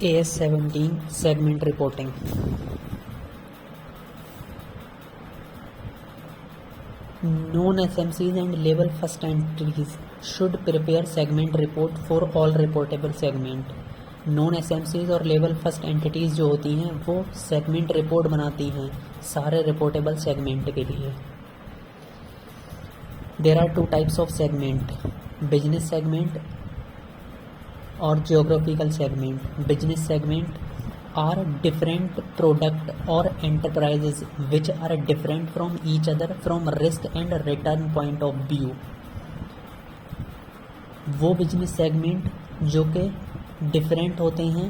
AS17 segment reporting. Non-SMCs and level first entities should prepare segment report for all reportable segment. Non-SMCs और level first entities जो होती हैं वो segment report बनाती हैं सारे reportable segment के लिए. There are two types of segment, business segment और geographical segment. Business segment are different product or enterprises which are different from each other from risk and return point of view. वो business segment जो कि different होते हैं,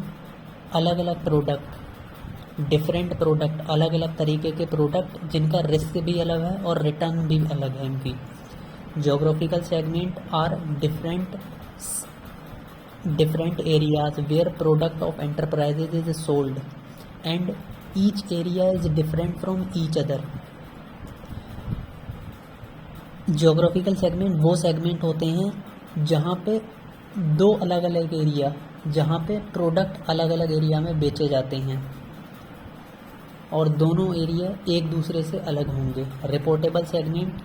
अलग अलग product, different product, अलग अलग तरीके के प्रोडक्ट जिनका रिस्क भी अलग है और रिटर्न भी अलग है इनकी. Geographical segment are different areas where product of enterprises is sold and each area is different from each other. Geographical segment वो segment होते हैं जहाँ पे दो अलग अलग एरिया, जहाँ पे प्रोडक्ट अलग अलग एरिया में बेचे जाते हैं और दोनों एरिया एक दूसरे से अलग होंगे. रिपोर्टेबल सेगमेंट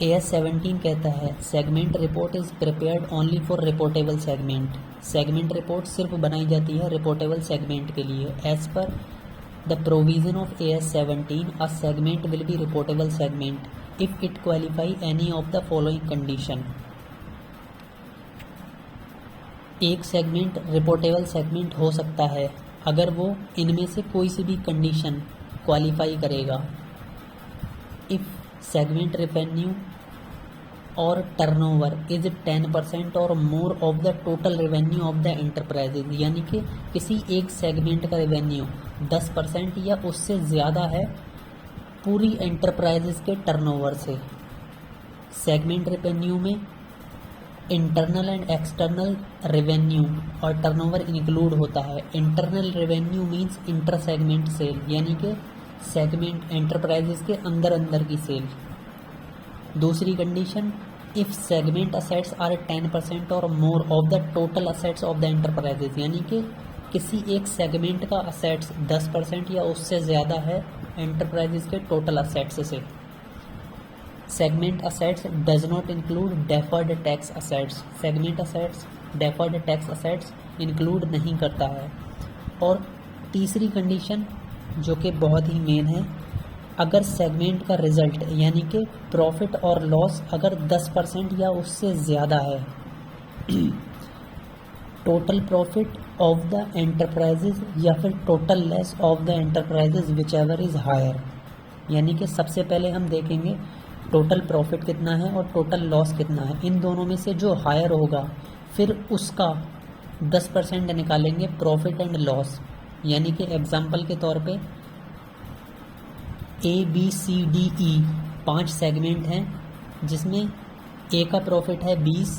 AS17 कहता है segment report is prepared only for reportable segment. Segment report सिर्फ बनाई जाती है रिपोर्टेबल सेगमेंट के लिए. As per the provision of AS17 a segment will be reportable segment if it qualify any of the following condition. एक segment reportable segment हो सकता है अगर वो इनमें से कोई सी भी कंडीशन क्वालिफाई करेगा. इफ़ segment revenue और turnover is 10% और more of the total revenue of the enterprises, यानी कि किसी एक सेगमेंट का रेवेन्यू 10% या उससे ज़्यादा है पूरी एंटरप्राइजेस के टर्नओवर से. सेगमेंट रेवेन्यू में इंटरनल एंड एक्सटर्नल रेवेन्यू और टर्नओवर इंक्लूड होता है. Internal revenue means inter segment sale, यानी कि सेगमेंट एंटरप्राइजेस के अंदर की सेल. दूसरी condition, if segment assets are 10% और more of the total assets of the enterprises, यानी कि किसी एक सेगमेंट का असेट्स 10% या उससे ज़्यादा है एंटरप्राइजेस के टोटल असेट्स से. Segment assets does not include deferred tax assets. Segment assets deferred tax assets include नहीं करता है. और तीसरी कंडीशन जो कि बहुत ही मेन है, अगर सेगमेंट का रिजल्ट यानी कि प्रॉफिट और लॉस अगर 10% या उससे ज़्यादा है, total profit of the enterprises या फिर total loss of the enterprises whichever is higher. यानी कि सबसे पहले हम देखेंगे टोटल प्रॉफिट कितना है और टोटल लॉस कितना है. इन दोनों में से जो हायर होगा फिर उसका 10% निकालेंगे प्रॉफिट एंड लॉस. यानी कि एग्जाम्पल के तौर पे ABCDE 5 सेगमेंट हैं जिसमें A का प्रॉफिट है 20,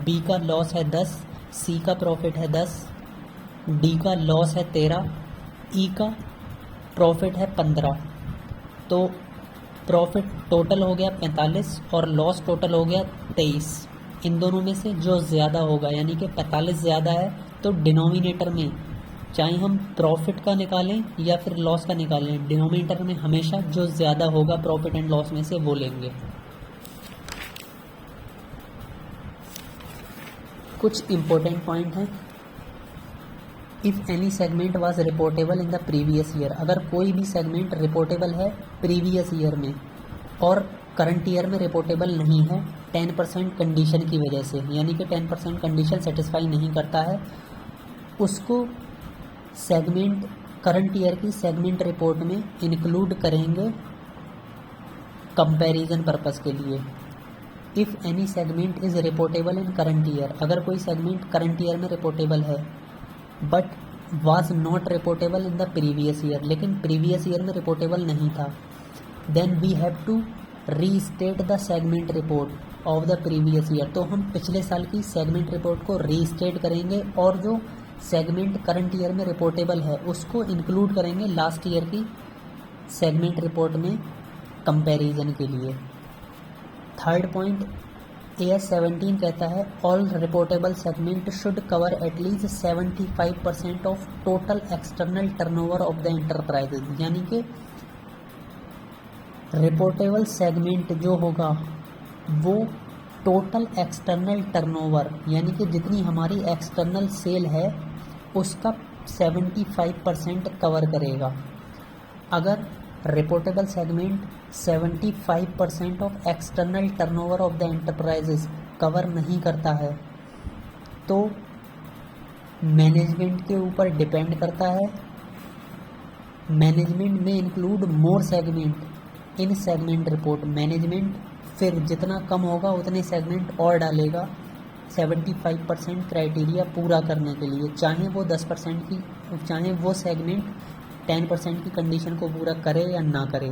B का लॉस है 10, C का प्रॉफिट है 10, D का लॉस है 13, E का प्रॉफिट है 15. तो प्रॉफिट टोटल हो गया 45 और लॉस टोटल हो गया 23. इन दोनों में से जो ज़्यादा होगा, यानी कि 45 ज़्यादा है, तो डिनोमिनेटर में चाहे हम प्रॉफिट का निकालें या फिर लॉस का निकालें, डिनोमिनेटर में हमेशा जो ज़्यादा होगा प्रॉफिट एंड लॉस में से वो लेंगे. कुछ इम्पोर्टेंट पॉइंट हैं. If any segment was reportable in the previous year, अगर कोई भी सेगमेंट रिपोर्टेबल है प्रीवियस ईयर में और करंट ईयर में रिपोर्टेबल नहीं है 10% कंडीशन की वजह से, यानी कि 10% कंडीशन सेटिस्फाई नहीं करता है, उसको सेगमेंट करंट ईयर की सेगमेंट रिपोर्ट में इंक्लूड करेंगे कंपैरिजन पर्पस के लिए. If any segment is reportable in current year, अगर कोई सेगमेंट करंट ईयर में रिपोर्टेबल है but was not reportable in the previous year, लेकिन प्रीवियस ईयर में रिपोर्टेबल नहीं था, then we have to restate the segment report of the previous year. तो हम पिछले साल की सेगमेंट रिपोर्ट को रीस्टेट करेंगे और जो सेगमेंट करंट ईयर में रिपोर्टेबल है उसको इंक्लूड करेंगे लास्ट ईयर की सेगमेंट रिपोर्ट में कंपैरिजन के लिए. थर्ड पॉइंट, AS17 कहता है all reportable segment should cover at least 75% of total external turnover of the enterprises, यानी कि रिपोर्टेबल सेगमेंट जो होगा वो टोटल एक्सटर्नल टर्नओवर यानी कि जितनी हमारी एक्सटर्नल सेल है उसका 75% कवर करेगा। अगर reportable segment 75% of external turnover of the enterprises cover नहीं करता है तो मैनेजमेंट के ऊपर डिपेंड करता है। मैनेजमेंट में include more segment in segment report, management फिर जितना कम होगा उतने सेगमेंट और डालेगा 75% क्राइटेरिया पूरा करने के लिए, चाहे वो 10% की, चाहे वो सेगमेंट 10% की कंडीशन को पूरा करे या ना करे।